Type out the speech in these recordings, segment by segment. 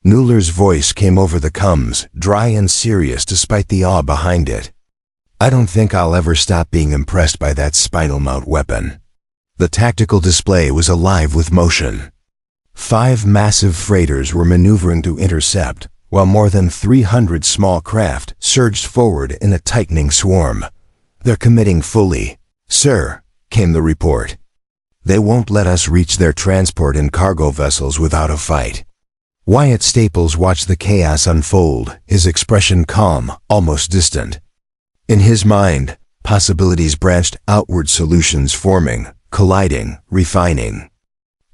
Mueller's voice came over the coms, dry and serious despite the awe behind it. I don't think I'll ever stop being impressed by that spinal mount weapon. The tactical display was alive with motion. 5 massive freighters were maneuvering to intercept, while more than 300 small craft surged forward in a tightening swarm. They're committing fully, sir, came the report. They won't let us reach their transport and cargo vessels without a fight. Wyatt Staples watched the chaos unfold, his expression calm, almost distant. In his mind, possibilities branched outward, solutions forming, colliding, refining.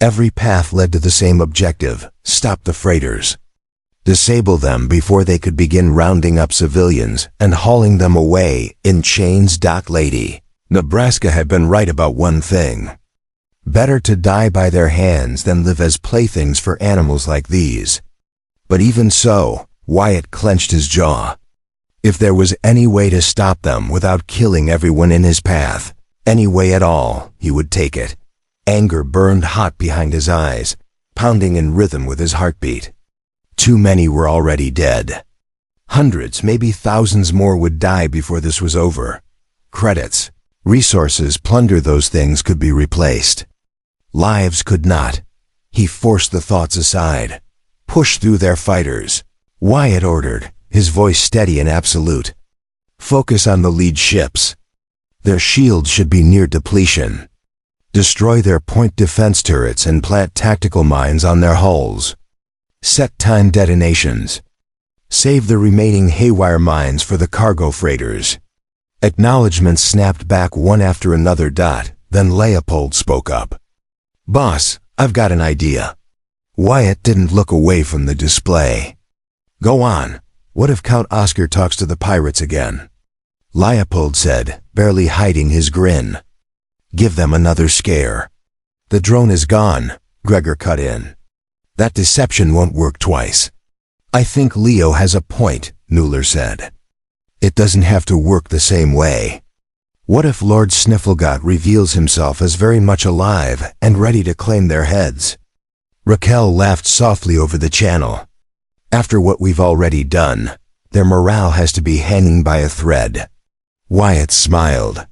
Every path led to the same objective: stop the freighters. Disable them before they could begin rounding up civilians and hauling them away in chains. Lady, Nebraska had been right about one thing. Better to die by their hands than live as playthings for animals like these. But even so, Wyatt clenched his jaw. If there was any way to stop them without killing everyone in his path, any way at all, he would take it. Anger burned hot behind his eyes, pounding in rhythm with his heartbeat. Too many were already dead. Hundreds, maybe thousands more would die before this was over. Credits, resources, plunder, those things could be replaced. Lives could not. He forced the thoughts aside. Push through their fighters. Wyatt ordered, his voice steady and absolute. Focus on the lead ships. Their shields should be near depletion. Destroy their point defense turrets and plant tactical mines on their hulls. Set time detonations. Save the remaining haywire mines for the cargo freighters. Acknowledgements snapped back one after another. Then Leopold spoke up. Boss, I've got an idea. Wyatt didn't look away from the display. Go on. What if Count Oscar talks to the pirates again? Leopold said, barely hiding his grin. Give them another scare. The drone is gone, Gregor cut in. That deception won't work twice. I think Leo has a point, Mueller said. It doesn't have to work the same way. What if Lord Snifflegut reveals himself as very much alive and ready to claim their heads? Raquel laughed softly over the channel. After what we've already done, their morale has to be hanging by a thread. Wyatt smiled.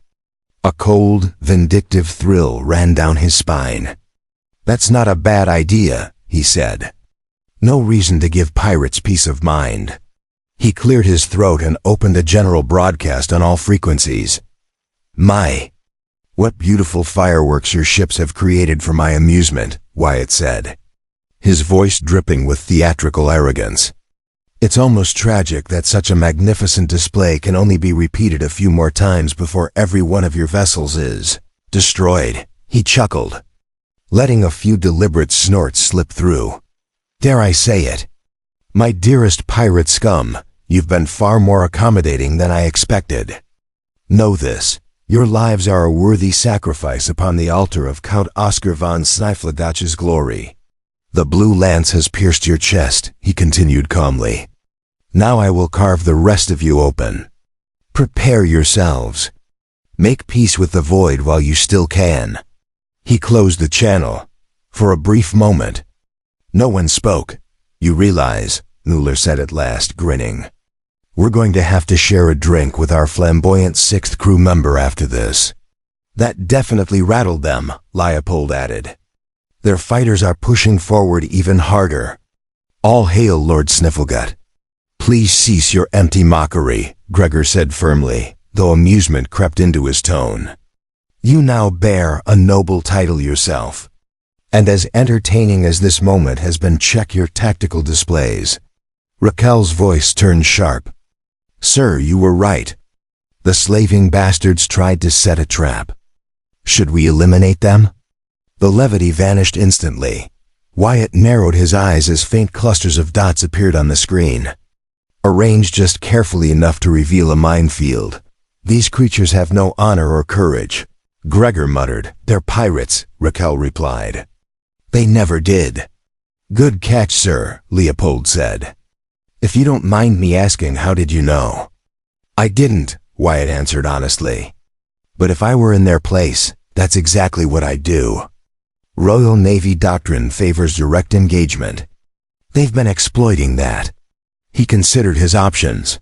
A cold, vindictive thrill ran down his spine. That's not a bad idea, he said. No reason to give pirates peace of mind. He cleared his throat and opened a general broadcast on all frequencies. My, what beautiful fireworks your ships have created for my amusement, Wyatt said, his voice dripping with theatrical arrogance. It's almost tragic that such a magnificent display can only be repeated a few more times before every one of your vessels is destroyed, he chuckled, letting a few deliberate snorts slip through. Dare I say it? My dearest pirate scum, you've been far more accommodating than I expected. Know this. Your lives are a worthy sacrifice upon the altar of Count Oscar von Snifflegat's glory. The blue lance has pierced your chest, he continued calmly. Now I will carve the rest of you open. Prepare yourselves. Make peace with the void while you still can. He closed the channel. For a brief moment. No one spoke. You realize, Mueller said at last, grinning. We're going to have to share a drink with our flamboyant 6th crew member after this. That definitely rattled them, Leopold added. Their fighters are pushing forward even harder. All hail Lord Snifflegut. Please cease your empty mockery, Gregor said firmly, though amusement crept into his tone. You now bear a noble title yourself. And as entertaining as this moment has been, check your tactical displays. Raquel's voice turned sharp. Sir, you were right. The slaving bastards tried to set a trap. Should we eliminate them? The levity vanished instantly. Wyatt narrowed his eyes as faint clusters of dots appeared on the screen. Arranged just carefully enough to reveal a minefield. These creatures have no honor or courage. Gregor muttered. They're pirates, Raquel replied. They never did. Good catch, sir, Leopold said. If you don't mind me asking, how did you know? I didn't, Wyatt answered honestly. But if I were in their place, that's exactly what I'd do. Royal Navy doctrine favors direct engagement. They've been exploiting that. He considered his options.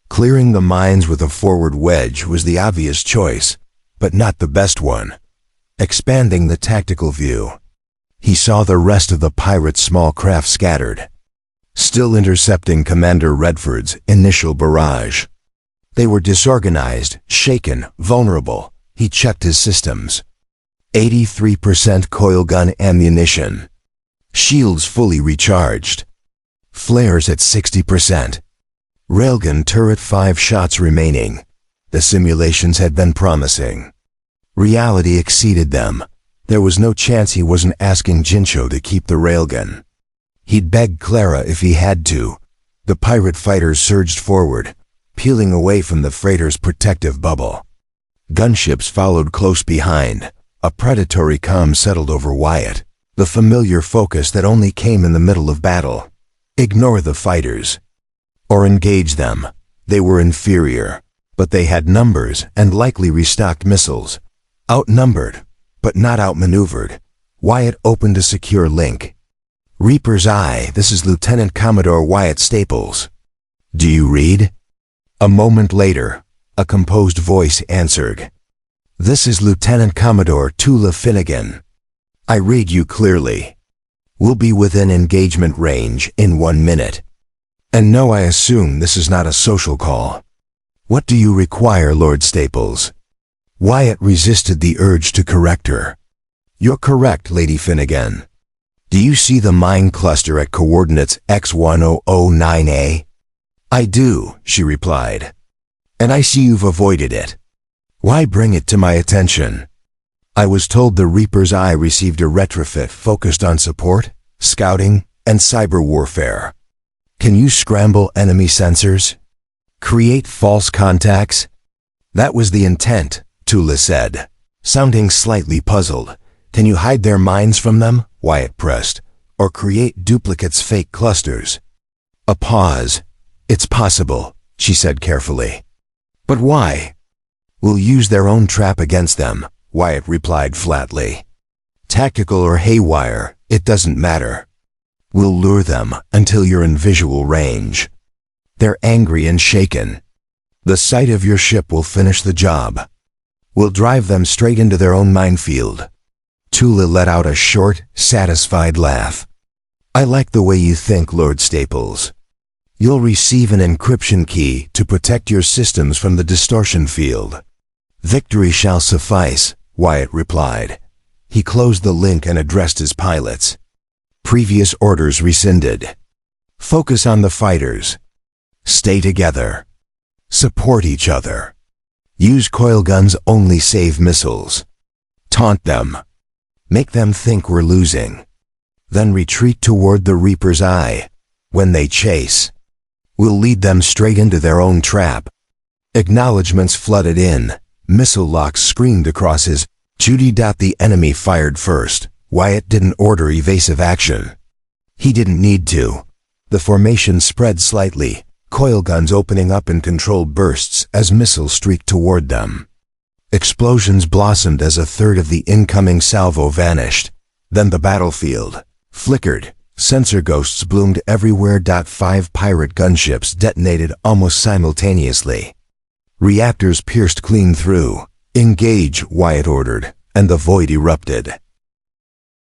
Clearing the mines with a forward wedge was the obvious choice, but not the best one. Expanding the tactical view, he saw the rest of the pirates' small craft scattered, still intercepting Commander Redford's initial barrage. They were disorganized, shaken, vulnerable. He checked his systems. 83% coil gun ammunition. Shields fully recharged. Flares at 60%. Railgun turret 5 shots remaining. The simulations had been promising. Reality exceeded them. There was no chance he wasn't asking Jincho to keep the railgun. He'd beg Clara if he had to. The pirate fighters surged forward, peeling away from the freighter's protective bubble. Gunships followed close behind. A predatory calm settled over Wyatt, the familiar focus that only came in the middle of battle. Ignore the fighters. Or engage them. They were inferior, but they had numbers and likely restocked missiles. Outnumbered, but not outmaneuvered. Wyatt opened a secure link. Reaper's Eye, this is Lieutenant Commodore Wyatt Staples. Do you read? A moment later, a composed voice answered. This is Lieutenant Commodore Tula Finnegan. I read you clearly. We'll be within engagement range in 1 minute. And no, I assume this is not a social call. What do you require, Lord Staples? Wyatt resisted the urge to correct her. You're correct, Lady Finnegan. Do you see the mine cluster at coordinates X1009A? I do, she replied. And I see you've avoided it. Why bring it to my attention? I was told the Reaper's Eye received a retrofit focused on support, scouting, and cyber warfare. Can you scramble enemy sensors? Create false contacts? That was the intent, Tula said, sounding slightly puzzled. Can you hide their minds from them? Wyatt pressed. Or create duplicates, fake clusters? A pause. It's possible, she said carefully. But why? We'll use their own trap against them, Wyatt replied flatly. Tactical or haywire, it doesn't matter. We'll lure them until you're in visual range. They're angry and shaken. The sight of your ship will finish the job. We'll drive them straight into their own minefield. Tula let out a short, satisfied laugh. I like the way you think, Lord Staples. You'll receive an encryption key to protect your systems from the distortion field. Victory shall suffice, Wyatt replied. He closed the link and addressed his pilots. Previous orders rescinded. Focus on the fighters. Stay together. Support each other. Use coil guns only, save missiles. Taunt them. Make them think we're losing. Then retreat toward the Reaper's Eye. When they chase, we'll lead them straight into their own trap. Acknowledgements flooded in. Missile locks screamed across his Judy. The enemy fired first. Wyatt didn't order evasive action. He didn't need to. The formation spread slightly, coil guns opening up in controlled bursts as missiles streaked toward them. Explosions blossomed as a third of the incoming salvo vanished. Then the battlefield flickered. Sensor ghosts bloomed everywhere. 5 pirate gunships detonated almost simultaneously. Reactors pierced clean through. Engage, Wyatt ordered, and the void erupted.